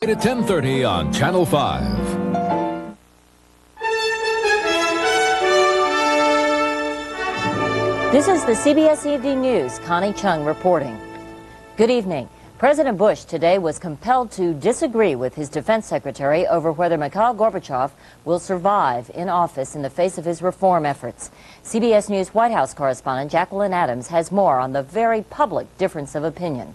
At 10:30 on Channel 5. This is the CBS Evening News. Connie Chung reporting. Good evening. President Bush today was compelled to disagree with his defense secretary over whether Mikhail Gorbachev will survive in office in the face of his reform efforts. CBS News White House correspondent Jacqueline Adams has more on the very public difference of opinion.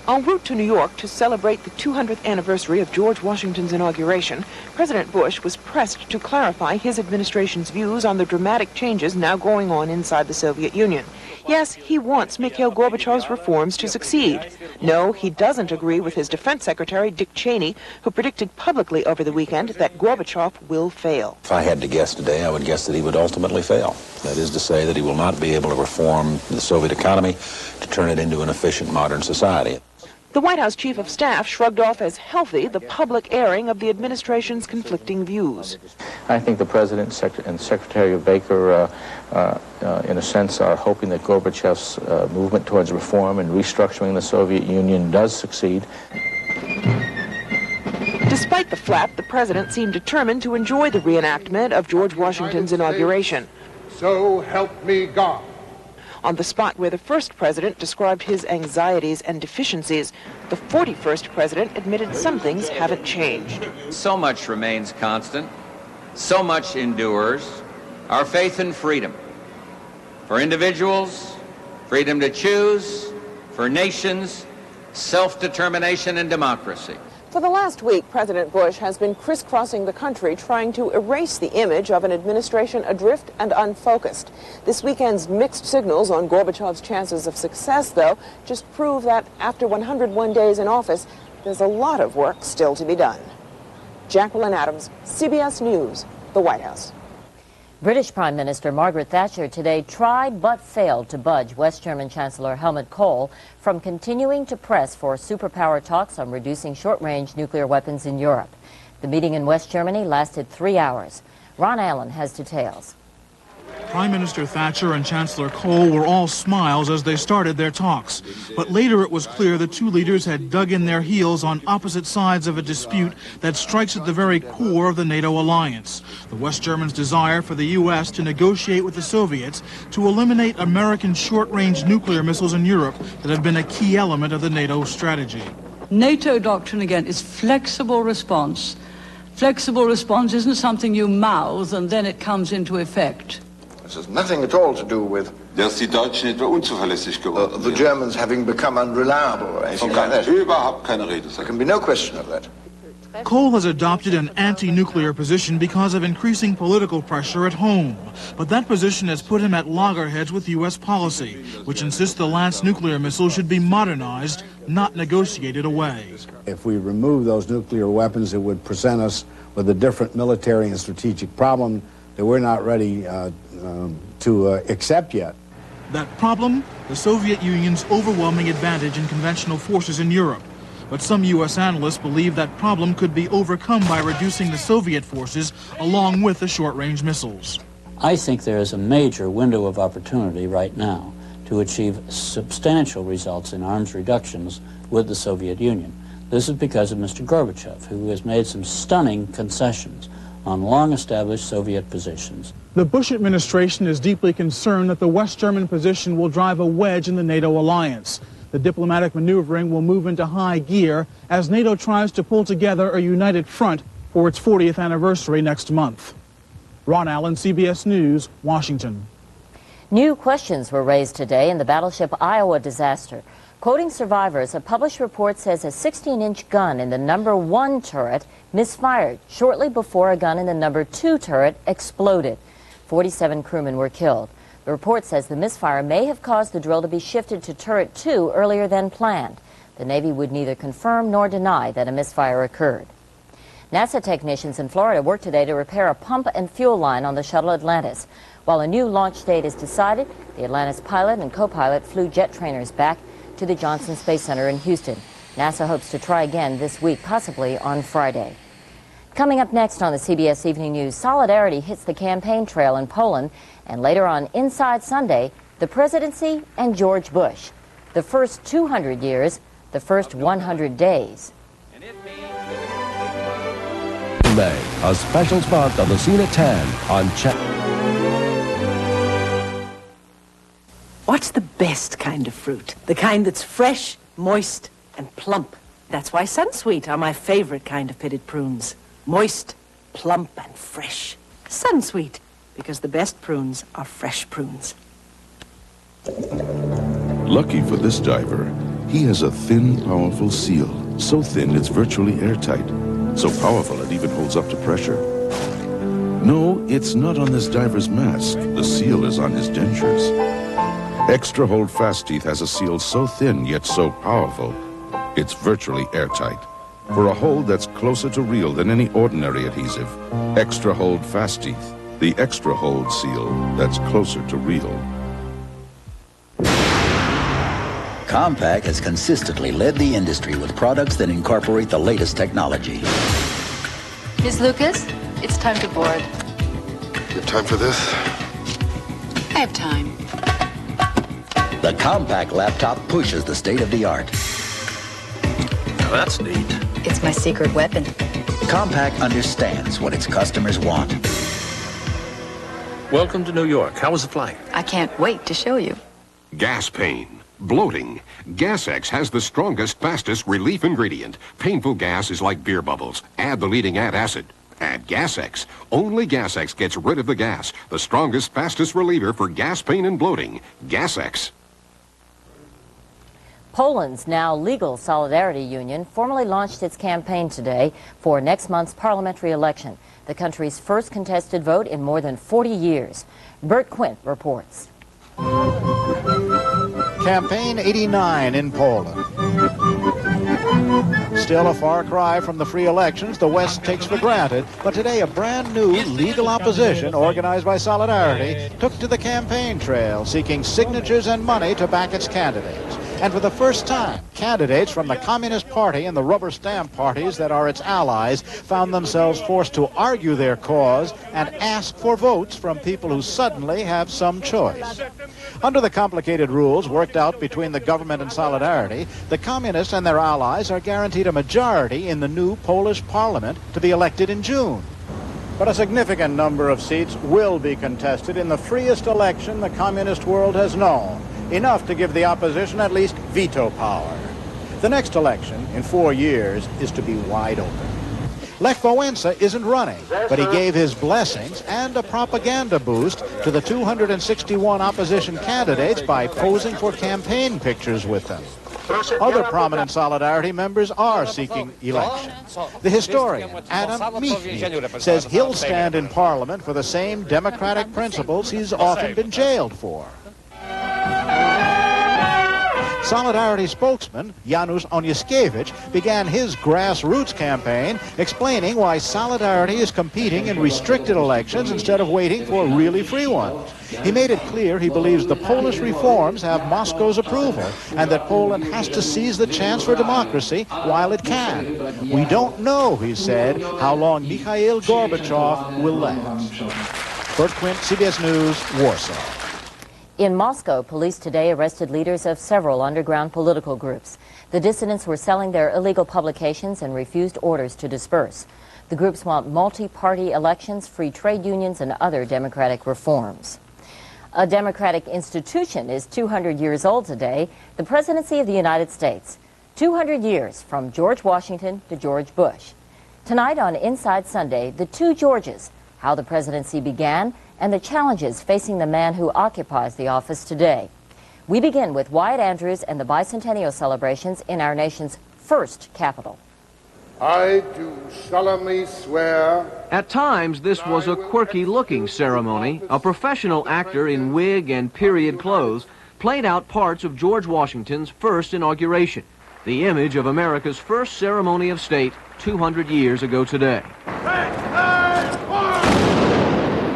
En route to New York to celebrate the 200th anniversary of George Washington's inauguration, President Bush was pressed to clarify his administration's views on the dramatic changes now going on inside the Soviet Union. Yes, he wants Mikhail Gorbachev's reforms to succeed. No, he doesn't agree with his defense secretary, Dick Cheney, who predicted publicly over the weekend that Gorbachev will fail. If I had to guess today, I would guess that he would ultimately fail. That is to say that he will not be able to reform the Soviet economy to turn it into an efficient modern society. The White House chief of staff shrugged off as healthy the public airing of the administration's conflicting views. I think the President and Secretary Baker, in a sense, are hoping that Gorbachev's movement towards reform and restructuring the Soviet Union does succeed. Despite the flap, the President seemed determined to enjoy the reenactment of George Washington's inauguration. So help me God. On the spot where the first president described his anxieties and deficiencies, the 41st president admitted some things haven't changed. So much remains constant, so much endures, our faith in freedom. For individuals, freedom to choose, for nations, self-determination and democracy. For the last week, President Bush has been crisscrossing the country trying to erase the image of an administration adrift and unfocused. This weekend's mixed signals on Gorbachev's chances of success, though, just prove that after 101 days in office, there's a lot of work still to be done. Jacqueline Adams, CBS News, the White House. British Prime Minister Margaret Thatcher today tried but failed to budge West German Chancellor Helmut Kohl from continuing to press for superpower talks on reducing short-range nuclear weapons in Europe. The meeting in West Germany lasted 3 hours. Ron Allen has details. Prime Minister Thatcher and Chancellor Kohl were all smiles as they started their talks. But later it was clear the two leaders had dug in their heels on opposite sides of a dispute that strikes at the very core of the NATO alliance. The West Germans' desire for the U.S. to negotiate with the Soviets to eliminate American short-range nuclear missiles in Europe that have been a key element of the NATO strategy. NATO doctrine, again, is flexible response. Flexible response isn't something you mouth and then it comes into effect. This has nothing at all to do with the Germans having become unreliable or anything like that. There can be no question of that. Kohl has adopted an anti-nuclear position because of increasing political pressure at home. But that position has put him at loggerheads with U.S. policy, which insists the Lance nuclear missile should be modernized, not negotiated away. If we remove those nuclear weapons, it would present us with a different military and strategic problem that we're not ready to accept yet. That problem? The Soviet Union's overwhelming advantage in conventional forces in Europe. But some U.S. analysts believe that problem could be overcome by reducing the Soviet forces along with the short-range missiles. I think there is a major window of opportunity right now to achieve substantial results in arms reductions with the Soviet Union. This is because of Mr. Gorbachev, who has made some stunning concessions on long-established Soviet positions. The Bush administration is deeply concerned that the West German position will drive a wedge in the NATO alliance. The diplomatic maneuvering will move into high gear as NATO tries to pull together a united front for its 40th anniversary next month. Ron Allen, CBS News, Washington. New questions were raised today in the battleship Iowa disaster. Quoting survivors, a published report says a 16-inch gun in the number 1 turret misfired shortly before a gun in the number 2 turret exploded. 47 crewmen were killed. The report says the misfire may have caused the drill to be shifted to turret 2 earlier than planned. The Navy would neither confirm nor deny that a misfire occurred. NASA technicians in Florida worked today to repair a pump and fuel line on the shuttle Atlantis. While a new launch date is decided, the Atlantis pilot and co-pilot flew jet trainers back to the Johnson Space Center in Houston. NASA hopes to try again this week, possibly on Friday. Coming up next on the CBS Evening News, solidarity hits the campaign trail in Poland, and later on Inside Sunday, the presidency and George Bush. The first 200 years, the first 100 days. May, a special spot on the scene at 10 on What's the best kind of fruit? The kind that's fresh, moist, and plump. That's why Sunsweet are my favorite kind of pitted prunes. Moist, plump, and fresh. Sunsweet, because the best prunes are fresh prunes. Lucky for this diver, he has a thin, powerful seal. So thin it's virtually airtight. So powerful it even holds up to pressure. No, it's not on this diver's mask. The seal is on his dentures. Extra Hold Fast Teeth has a seal so thin yet so powerful, it's virtually airtight. For a hold that's closer to real than any ordinary adhesive, Extra Hold Fast Teeth, the Extra Hold seal that's closer to real. Compaq has consistently led the industry with products that incorporate the latest technology. Ms. Lucas, it's time to board. You have time for this? I have time. The Compaq laptop pushes the state of the art. Now that's neat. It's my secret weapon. Compaq understands what its customers want. Welcome to New York. How was the flight? I can't wait to show you. Gas pain, bloating. Gas-X has the strongest, fastest relief ingredient. Painful gas is like beer bubbles. Add the leading antacid. Add Gas-X. Only Gas-X gets rid of the gas. The strongest, fastest reliever for gas pain and bloating. Gas-X. Poland's now legal Solidarity Union formally launched its campaign today for next month's parliamentary election, the country's first contested vote in more than 40 years. Bert Quint reports. Campaign 89 in Poland. Still a far cry from the free elections the West takes for granted, but today a brand new legal opposition organized by Solidarity took to the campaign trail seeking signatures and money to back its candidates. And for the first time, candidates from the Communist Party and the rubber stamp parties that are its allies found themselves forced to argue their cause and ask for votes from people who suddenly have some choice. Under the complicated rules worked out between the government and Solidarity, the Communists and their allies are guaranteed a majority in the new Polish parliament to be elected in June. But a significant number of seats will be contested in the freest election the communist world has known, enough to give the opposition at least veto power. The next election, in 4 years, is to be wide open. Lech Wałęsa isn't running, but he gave his blessings and a propaganda boost to the 261 opposition candidates by posing for campaign pictures with them. Other prominent Solidarity members are seeking election. The historian, Adam Michnik, says he'll stand in Parliament for the same democratic principles he's often been jailed for. Solidarity spokesman Janusz Oniuszkiewicz began his grassroots campaign explaining why Solidarity is competing in restricted elections instead of waiting for really free ones. He made it clear he believes the Polish reforms have Moscow's approval and that Poland has to seize the chance for democracy while it can. We don't know, he said, how long Mikhail Gorbachev will last. Bert Quint, CBS News, Warsaw. In Moscow, police today arrested leaders of several underground political groups. The dissidents were selling their illegal publications and refused orders to disperse. The groups want multi-party elections, free trade unions, and other democratic reforms. A democratic institution is 200 years old today, the presidency of the United States. 200 years from George Washington to George Bush. Tonight on Inside Sunday, the two Georges, how the presidency began, and the challenges facing the man who occupies the office today. We begin with Wyatt Andrews and the bicentennial celebrations in our nation's first capital. I do solemnly swear. At times, this was a quirky-looking ceremony. A professional actor in wig and period clothes played out parts of George Washington's first inauguration, the image of America's first ceremony of state 200 years ago today.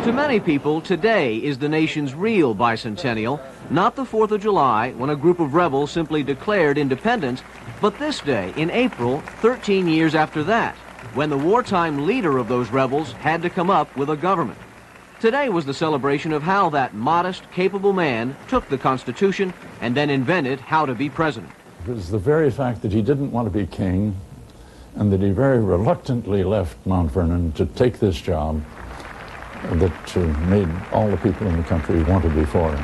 To many people, today is the nation's real bicentennial, not the 4th of July, when a group of rebels simply declared independence, but this day in April, 13 years after that, when the wartime leader of those rebels had to come up with a government. Today was the celebration of how that modest, capable man took the Constitution and then invented how to be president. It was the very fact that he didn't want to be king, and that he very reluctantly left Mount Vernon to take this job that made all the people in the country want to be for him.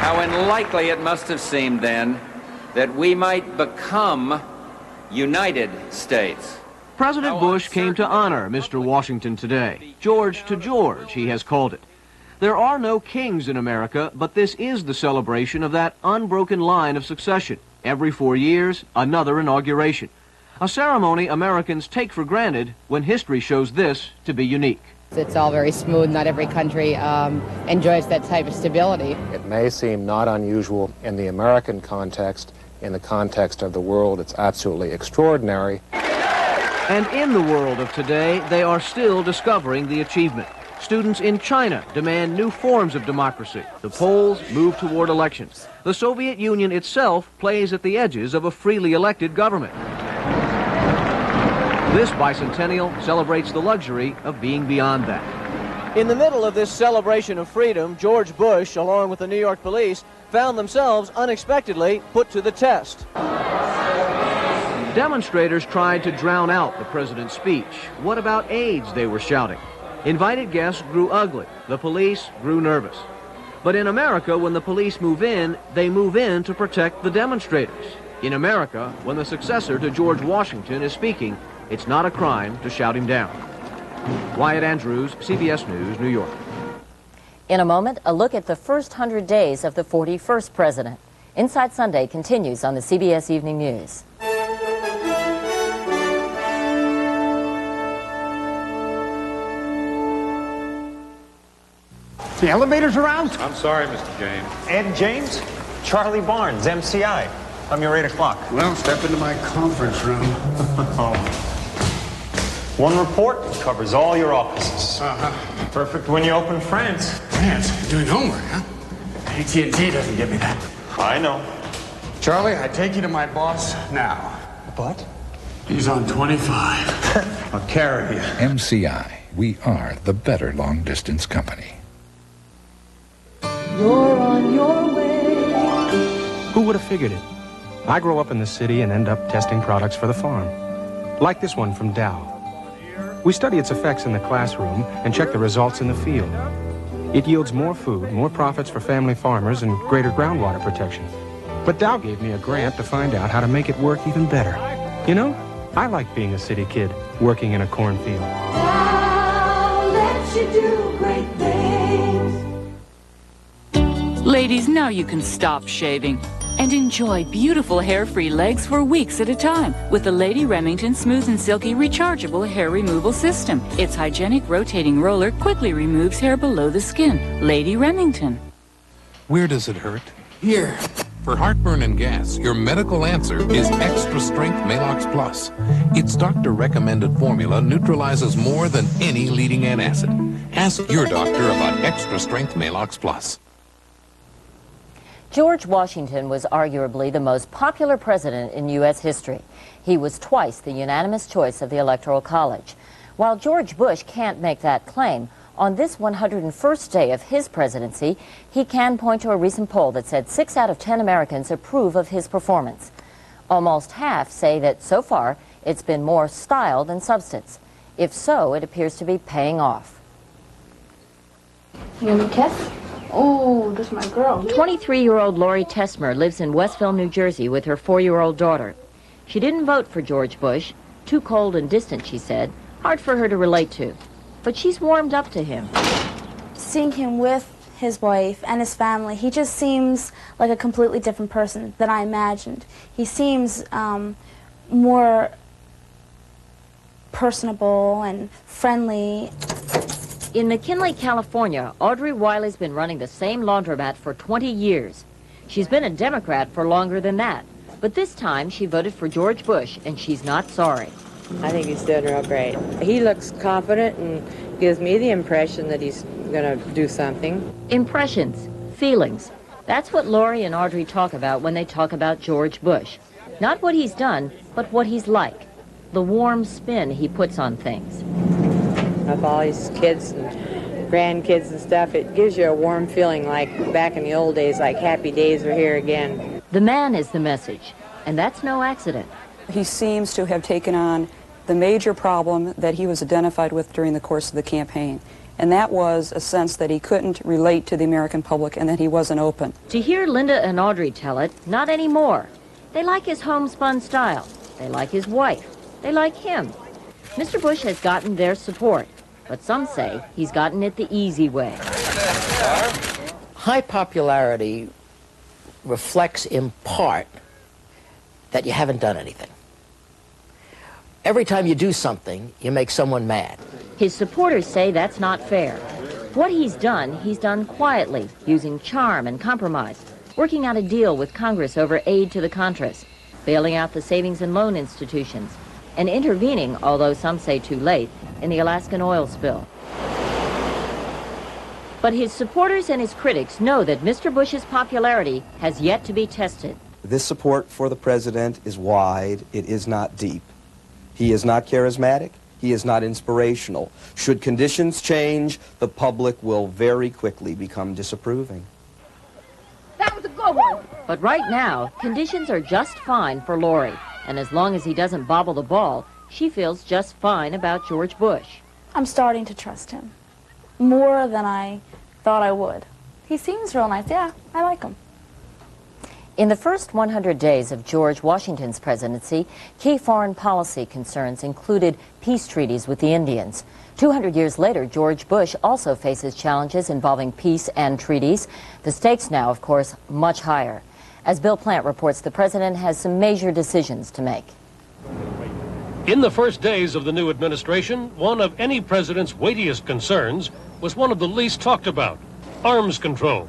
How unlikely it must have seemed then that we might become United States. President Bush came to honor Mr. Washington today. George to George, he has called it. There are no kings in America, but this is the celebration of that unbroken line of succession. Every 4 years, another inauguration. A ceremony Americans take for granted when history shows this to be unique. It's all very smooth. Not every country enjoys that type of stability. It may seem not unusual in the American context. In the context of the world, it's absolutely extraordinary. And in the world of today, they are still discovering the achievement. Students in China demand new forms of democracy. The polls move toward elections. The Soviet Union itself plays at the edges of a freely elected government. This bicentennial celebrates the luxury of being beyond that. In the middle of this celebration of freedom, George Bush, along with the New York police, found themselves unexpectedly put to the test. Demonstrators tried to drown out the president's speech. What about AIDS, they were shouting. Invited guests grew ugly. The police grew nervous. But in America, when the police move in, they move in to protect the demonstrators. In America, when the successor to George Washington is speaking, it's not a crime to shout him down. Wyatt Andrews, CBS News, New York. In a moment, a look at the first 100 days of the 41st president. Inside Sunday continues on the CBS Evening News. The elevators are out? I'm sorry, Mr. James. Ed James? Charlie Barnes, MCI. I'm your 8 o'clock. Well, step into my conference room. One report covers all your offices. Perfect when you open France. France? You're doing homework, huh? AT&T doesn't give me that. I know. Charlie, I take you to my boss now. What? He's on 25. I'll carry you. MCI. We are the better long-distance company. You're on your way. Who would have figured it? I grow up in the city and end up testing products for the farm. Like this one from Dow. We study its effects in the classroom and check the results in the field. It yields more food, more profits for family farmers, and greater groundwater protection. But Dow gave me a grant to find out how to make it work even better. You know, I like being a city kid, working in a cornfield. Dow lets you do great things. Ladies, now you can stop shaving and enjoy beautiful hair-free legs for weeks at a time with the Lady Remington Smooth and Silky Rechargeable Hair Removal System. Its hygienic rotating roller quickly removes hair below the skin. Lady Remington. Where does it hurt? Here. For heartburn and gas, your medical answer is Extra Strength Malox Plus. Its doctor-recommended formula neutralizes more than any leading antacid. Ask your doctor about Extra Strength Malox Plus. George Washington was arguably the most popular president in U.S. history. He was twice the unanimous choice of the Electoral College. While George Bush can't make that claim, on this 101st day of his presidency, he can point to a recent poll that said 6 out of 10 Americans approve of his performance. Almost half say that so far it's been more style than substance. If so, it appears to be paying off. You want me to kiss? Oh, this is my girl. 23-year-old Lori Tesmer lives in Westville, New Jersey with her 4-year-old daughter. She didn't vote for George Bush. Too cold and distant, she said. Hard for her to relate to. But she's warmed up to him. Seeing him with his wife and his family, he just seems like a completely different person than I imagined. He seems more personable and friendly. In McKinley, California, Audrey Wiley's been running the same laundromat for 20 years. She's been a Democrat for longer than that. But this time, she voted for George Bush, and she's not sorry. I think he's doing real great. He looks confident and gives me the impression that he's going to do something. Impressions, feelings. That's what Lori and Audrey talk about when they talk about George Bush. Not what he's done, but what he's like. The warm spin he puts on things. With all these kids and grandkids and stuff, it gives you a warm feeling like back in the old days, like happy days are here again. The man is the message, and that's no accident. He seems to have taken on the major problem that he was identified with during the course of the campaign, and that was a sense that he couldn't relate to the American public and that he wasn't open. To hear Linda and Audrey tell it, not anymore. They like his homespun style. They like his wife. They like him. Mr. Bush has gotten their support, but some say he's gotten it the easy way. High popularity reflects in part that you haven't done anything. Every time you do something, you make someone mad. His supporters say that's not fair. What he's done quietly, using charm and compromise, working out a deal with Congress over aid to the Contras, bailing out the savings and loan institutions, and intervening, although some say too late, in the Alaskan oil spill. But his supporters and his critics know that Mr. Bush's popularity has yet to be tested. This support for the president is wide. It is not deep. He is not charismatic. He is not inspirational. Should conditions change, the public will very quickly become disapproving. That was a good one. But right now, conditions are just fine for Lori. And as long as he doesn't bobble the ball, she feels just fine about George Bush. I'm starting to trust him more than I thought I would. He seems real nice. Yeah, I like him. In the first 100 days of George Washington's presidency, key foreign policy concerns included peace treaties with the Indians. 200 years later, George Bush also faces challenges involving peace and treaties. The stakes now, of course, much higher. As Bill Plant reports, the president has some major decisions to make. In the first days of the new administration, one of any president's weightiest concerns was one of the least talked about: arms control.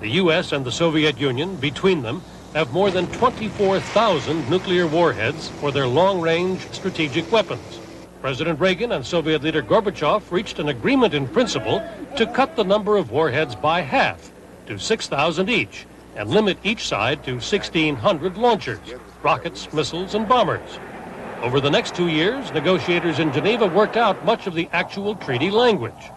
The U.S. and the Soviet Union, between them, have more than 24,000 nuclear warheads for their long-range strategic weapons. President Reagan and Soviet leader Gorbachev reached an agreement in principle to cut the number of warheads by half, to 6,000 each, and limit each side to 1,600 launchers, rockets, missiles, and bombers. Over the next 2 years, negotiators in Geneva worked out much of the actual treaty language.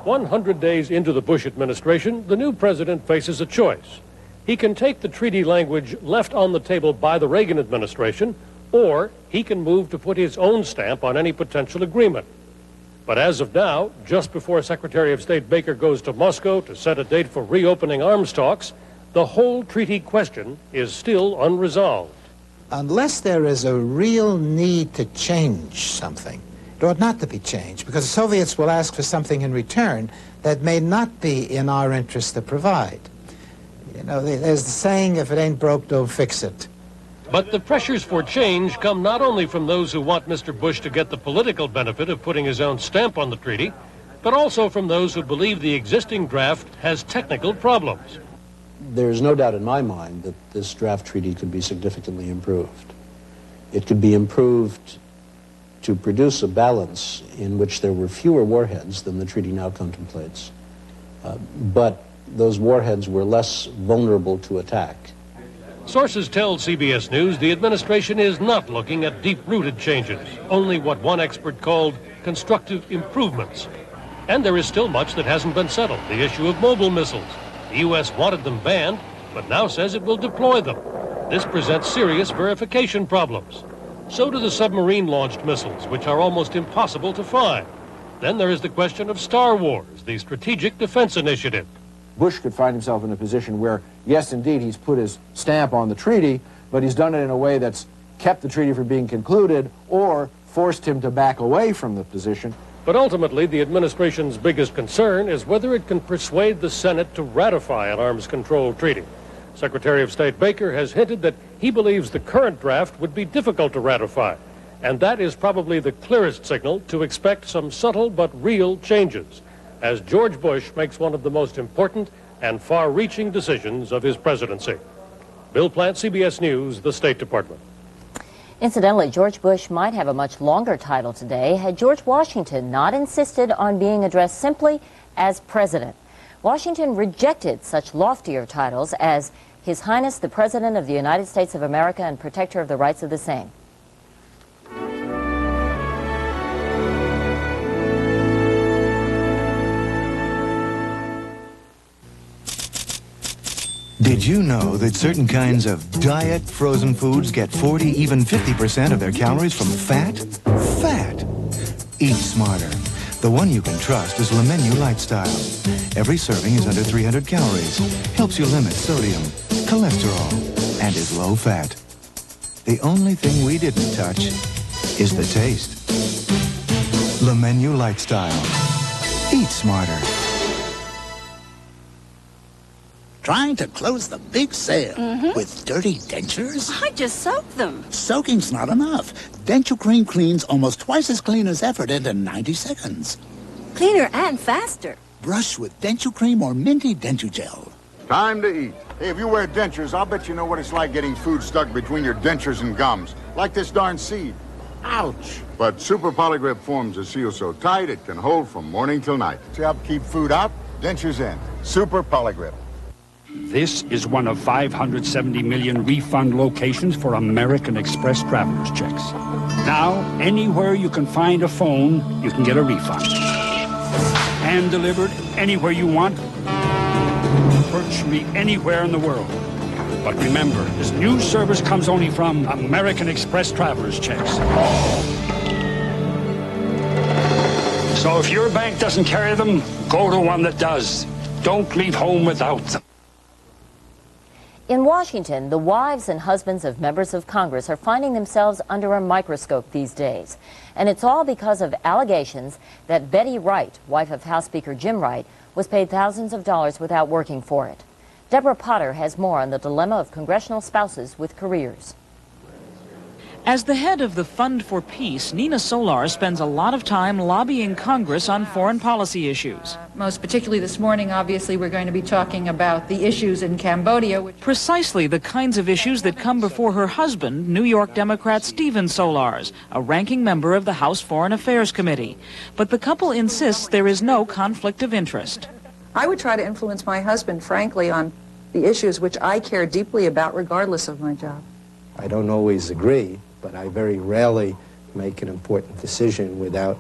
100 days into the Bush administration, the new president faces a choice. He can take the treaty language left on the table by the Reagan administration, or he can move to put his own stamp on any potential agreement. But as of now, just before Secretary of State Baker goes to Moscow to set a date for reopening arms talks, the whole treaty question is still unresolved. Unless there is a real need to change something, it ought not to be changed, because the Soviets will ask for something in return that may not be in our interest to provide. You know, there's the saying, if it ain't broke, don't fix it. But the pressures for change come not only from those who want Mr. Bush to get the political benefit of putting his own stamp on the treaty, but also from those who believe the existing draft has technical problems. There's no doubt in my mind that this draft treaty could be significantly improved. It could be improved to produce a balance in which there were fewer warheads than the treaty now contemplates, but those warheads were less vulnerable to attack. Sources tell CBS News the administration is not looking at deep-rooted changes, only what one expert called constructive improvements. And there is still much that hasn't been settled, the issue of mobile missiles. The U.S. wanted them banned, but now says it will deploy them. This presents serious verification problems. So do the submarine-launched missiles, which are almost impossible to find. Then there is the question of Star Wars, the strategic defense initiative. Bush could find himself in a position where, yes, indeed, he's put his stamp on the treaty, but he's done it in a way that's kept the treaty from being concluded or forced him to back away from the position. But ultimately, the administration's biggest concern is whether it can persuade the Senate to ratify an arms control treaty. Secretary of State Baker has hinted that he believes the current draft would be difficult to ratify, and that is probably the clearest signal to expect some subtle but real changes, as George Bush makes one of the most important and far-reaching decisions of his presidency. Bill Plant, CBS News, the State Department. Incidentally, George Bush might have a much longer title today had George Washington not insisted on being addressed simply as president. Washington rejected such loftier titles as His Highness the President of the United States of America and Protector of the Rights of the Same. Did Did you know that certain kinds of diet frozen foods get 40, even 50% of their calories from fat? Fat! Eat smarter. The one you can trust is Le Menu Lifestyle. Every serving is under 300 calories, helps you limit sodium, cholesterol, and is low fat. The only thing we didn't touch is the taste. Le Menu Lifestyle. Eat smarter. Trying to close the big sale with dirty dentures? I just soaked them. Soaking's not enough. Dental Cream cleans almost twice as clean as effort into 90 seconds. Cleaner and faster. Brush with Dental Cream or Minty Dental Gel. Time to eat. Hey, if you wear dentures, I'll bet you know what it's like getting food stuck between your dentures and gums. Like this darn seed. Ouch. But Super Polygrip forms a seal so tight it can hold from morning till night. To help keep food out, dentures in. Super Polygrip. This is one of 570 million refund locations for American Express traveler's checks. Now, anywhere you can find a phone, you can get a refund. Hand delivered anywhere you want, virtually anywhere in the world. But remember, this new service comes only from American Express traveler's checks. So if your bank doesn't carry them, go to one that does. Don't leave home without them. In Washington, the wives and husbands of members of Congress are finding themselves under a microscope these days. And it's all because of allegations that Betty Wright, wife of House Speaker Jim Wright, was paid thousands of dollars without working for it. Deborah Potter has more on the dilemma of congressional spouses with careers. As the head of the Fund for Peace, Nina Solar spends a lot of time lobbying Congress on foreign policy issues. Most particularly this morning, obviously, we're going to be talking about the issues in Cambodia. Precisely the kinds of issues that come before her husband, New York Democrat Stephen Solars, a ranking member of the House Foreign Affairs Committee. But the couple insists there is no conflict of interest. I would try to influence my husband, frankly, on the issues which I care deeply about, regardless of my job. I don't always agree, but I very rarely make an important decision without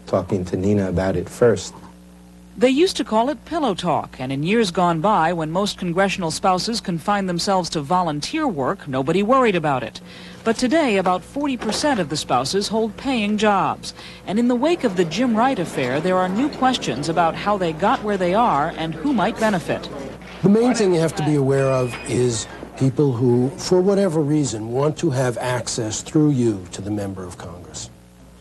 talking to Nina about it first. They used to call it pillow talk, and in years gone by, when most congressional spouses confined themselves to volunteer work, nobody worried about it. But today, about 40% of the spouses hold paying jobs. And in the wake of the Jim Wright affair, there are new questions about how they got where they are and who might benefit. The main thing you have to be aware of is people who, for whatever reason, want to have access through you to the member of Congress.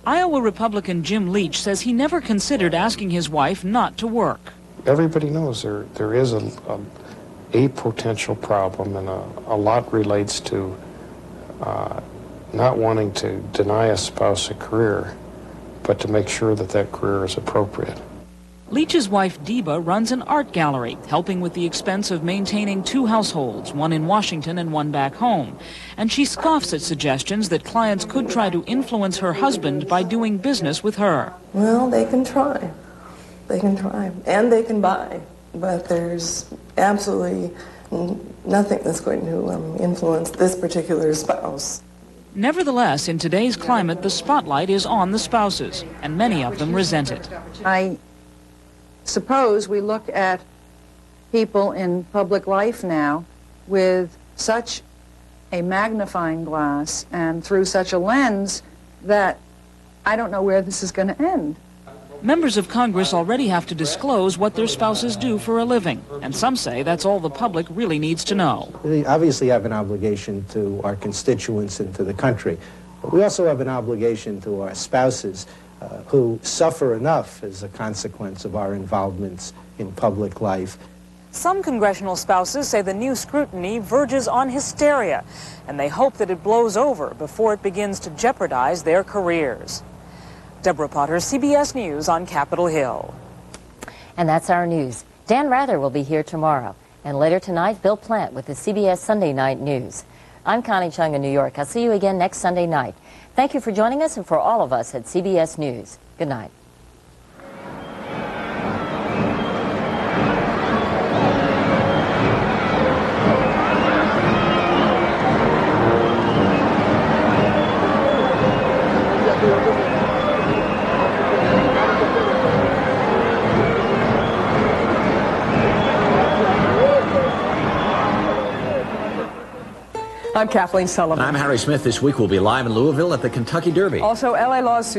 Iowa Republican Jim Leach says he never considered asking his wife not to work. Everybody knows there is a potential problem, and a lot relates to not wanting to deny a spouse a career, but to make sure that that career is appropriate. Leach's wife, Deba, runs an art gallery, helping with the expense of maintaining two households, one in Washington and one back home. And she scoffs at suggestions that clients could try to influence her husband by doing business with her. Well, they can try. They can try. And they can buy. But there's absolutely nothing that's going to influence this particular spouse. Nevertheless, in today's climate, the spotlight is on the spouses, and many of them resent it. I suppose we look at people in public life now with such a magnifying glass and through such a lens that I don't know where this is going to end. Members of Congress already have to disclose what their spouses do for a living, and some say that's all the public really needs to know. We obviously have an obligation to our constituents and to the country, but we also have an obligation to our spouses who suffer enough as a consequence of our involvements in public life. Some congressional spouses say the new scrutiny verges on hysteria, and they hope that it blows over before it begins to jeopardize their careers. Deborah Potter, CBS News on Capitol Hill. And that's our news. Dan Rather will be here tomorrow. And later tonight, Bill Plant with the CBS Sunday Night News. I'm Connie Chung in New York. I'll see you again next Sunday night. Thank you for joining us, and for all of us at CBS News, good night. I'm Kathleen Sullivan. I'm Harry Smith. This week we'll be live in Louisville at the Kentucky Derby. Also, LA Law's